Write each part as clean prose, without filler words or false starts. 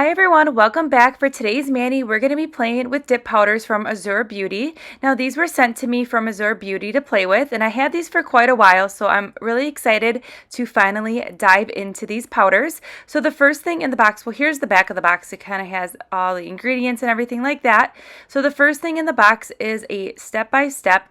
Hi everyone, welcome back. For today's mani, we're going to be playing with dip powders from AZUREBEAUTY. Now these were sent to me from AZUREBEAUTY to play with, and I had these for quite a while, so I'm really excited to finally dive into these powders. So the first thing in the box, well, here's the back of the box. It kind of has all the ingredients and everything like that. So the first thing in the box is a step-by-step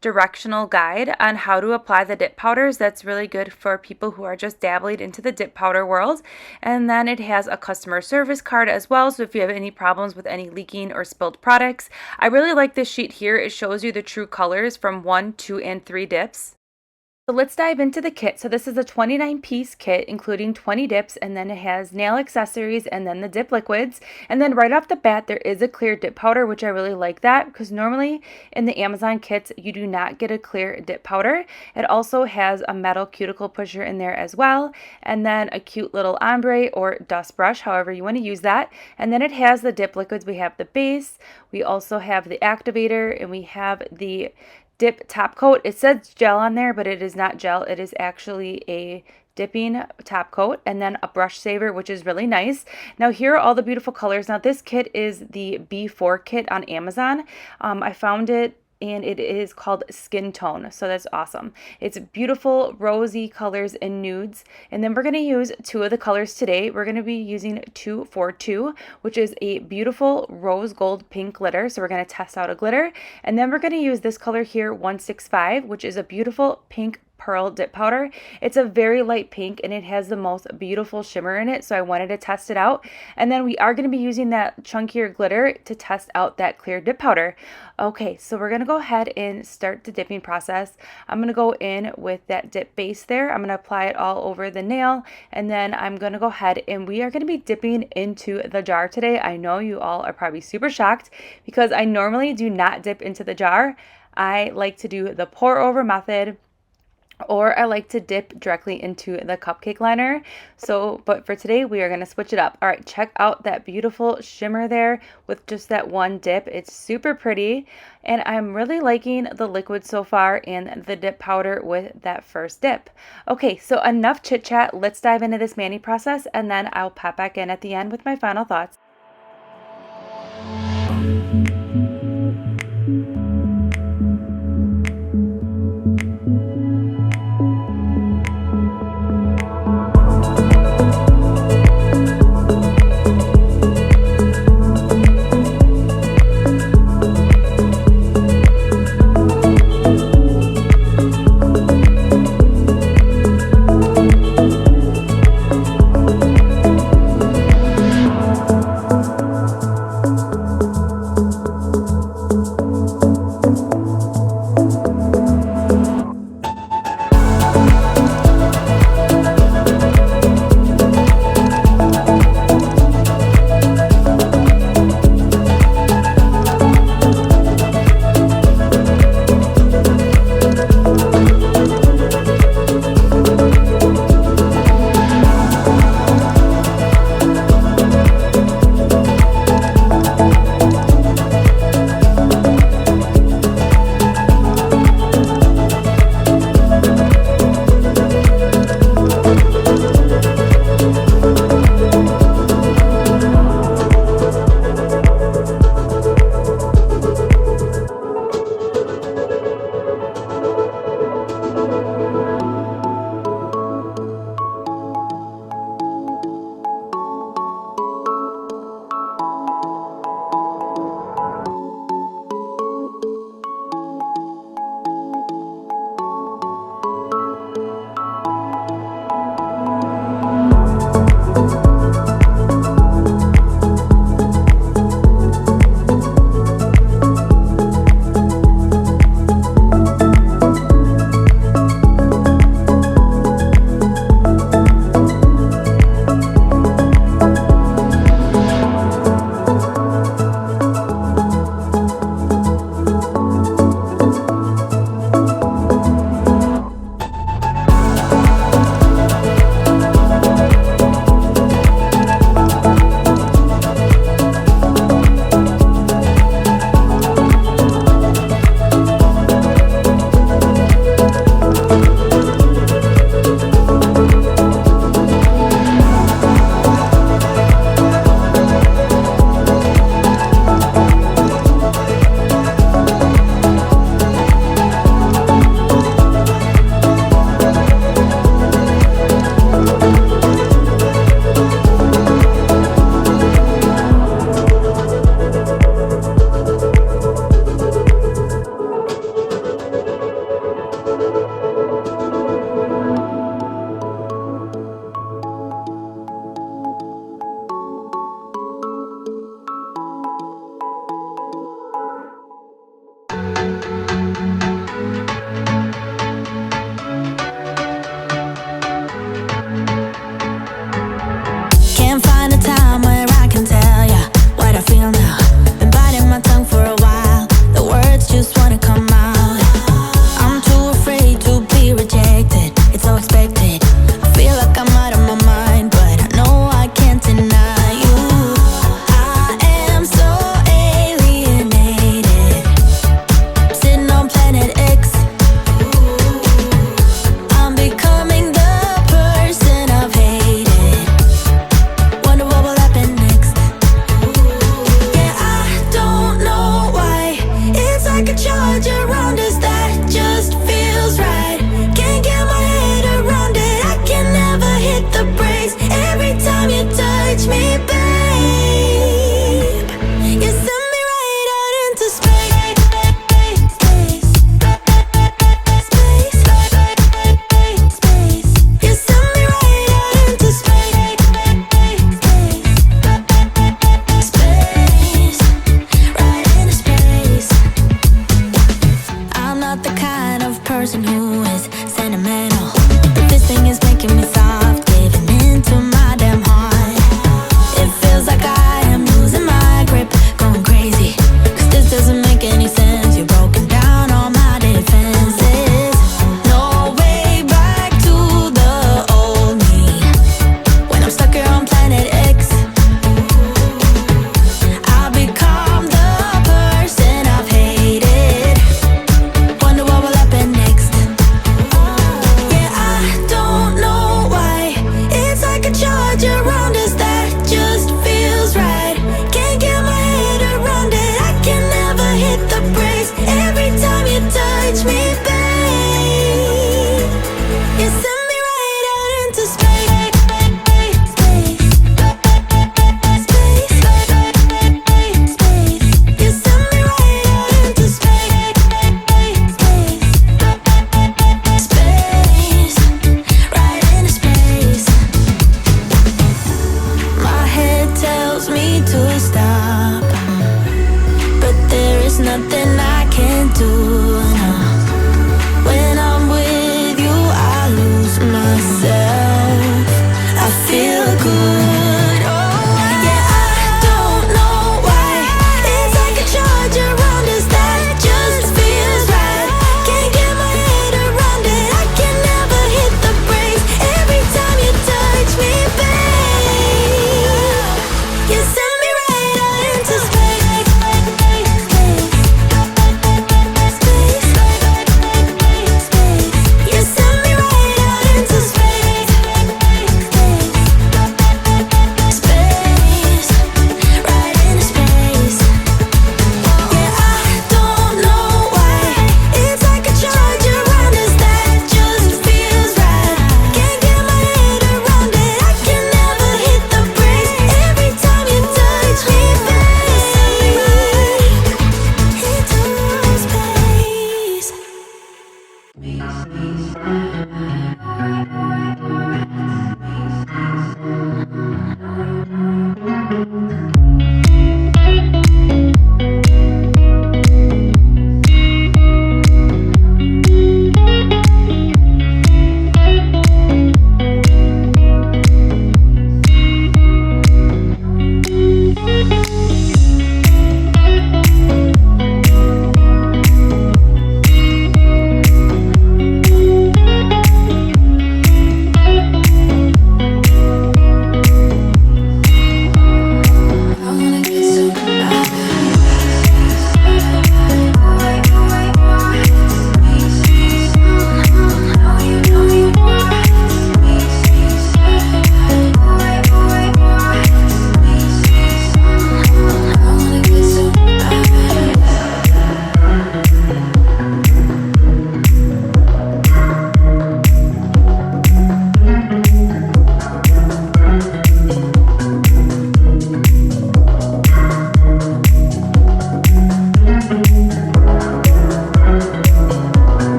directional guide on how to apply the dip powders. That's really good for people who are just dabbling into the dip powder world. And then it has a customer service card as well, so if you have any problems with any leaking or spilled products. I really like this sheet here. It shows you the true colors from 1, 2, and 3 dips. So let's dive into the kit. So this is a 29-piece kit, including 20 dips, and then it has nail accessories and then the dip liquids. And then right off the bat, there is a clear dip powder, which I really like that because normally in the Amazon kits, you do not get a clear dip powder. It also has a metal cuticle pusher in there as well, and then a cute little ombre or dust brush, however you want to use that. And then it has the dip liquids. We have the base, we also have the activator, and we have the dip top coat. It says gel on there, but it is not gel. It is actually a dipping top coat, and then a brush saver, which is really nice. Now here are all the beautiful colors. Now this kit is the B4 kit on Amazon. I found it and it is called Skin Tone, so that's awesome. It's beautiful rosy colors and nudes, and then we're going to use 2 of the colors today. We're going to be using 242, which is a beautiful rose gold pink glitter, so we're going to test out a glitter. And then we're going to use this color here, 165, which is a beautiful pink pearl dip powder. It's a very light pink and it has the most beautiful shimmer in it, so I wanted to test it out. And then we are going to be using that chunkier glitter to test out that clear dip powder. Okay, so we're going to go ahead and start the dipping process. I'm going to go in with that dip base there. I'm going to apply it all over the nail, and then I'm going to go ahead and we are going to be dipping into the jar today. I know you all are probably super shocked because I normally do not dip into the jar. I like to do the pour over method, or I like to dip directly into the cupcake liner. But for today, we are going to switch it up. All right, check out that beautiful shimmer there with just that one dip. It's super pretty, and I'm really liking the liquid so far and the dip powder with that first dip. Okay, so enough chit chat. Let's dive into this mani process, and then I'll pop back in at the end with my final thoughts.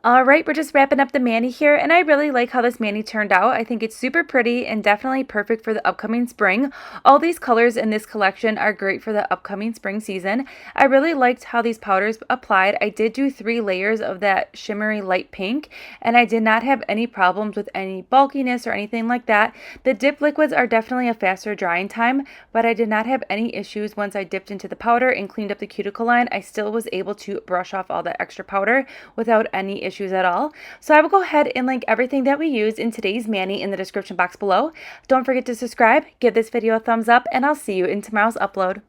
All right, we're just wrapping up the mani here, and I really like how this mani turned out. I think it's super pretty and definitely perfect for the upcoming spring. All these colors in this collection are great for the upcoming spring season. I really liked how these powders applied. I did do 3 layers of that shimmery light pink, and I did not have any problems with any bulkiness or anything like that. The dip liquids are definitely a faster drying time, but I did not have any issues once I dipped into the powder and cleaned up the cuticle line. I still was able to brush off all that extra powder without any issues at all. So I will go ahead and link everything that we used in today's mani in the description box below. Don't forget to subscribe, give this video a thumbs up, and I'll see you in tomorrow's upload.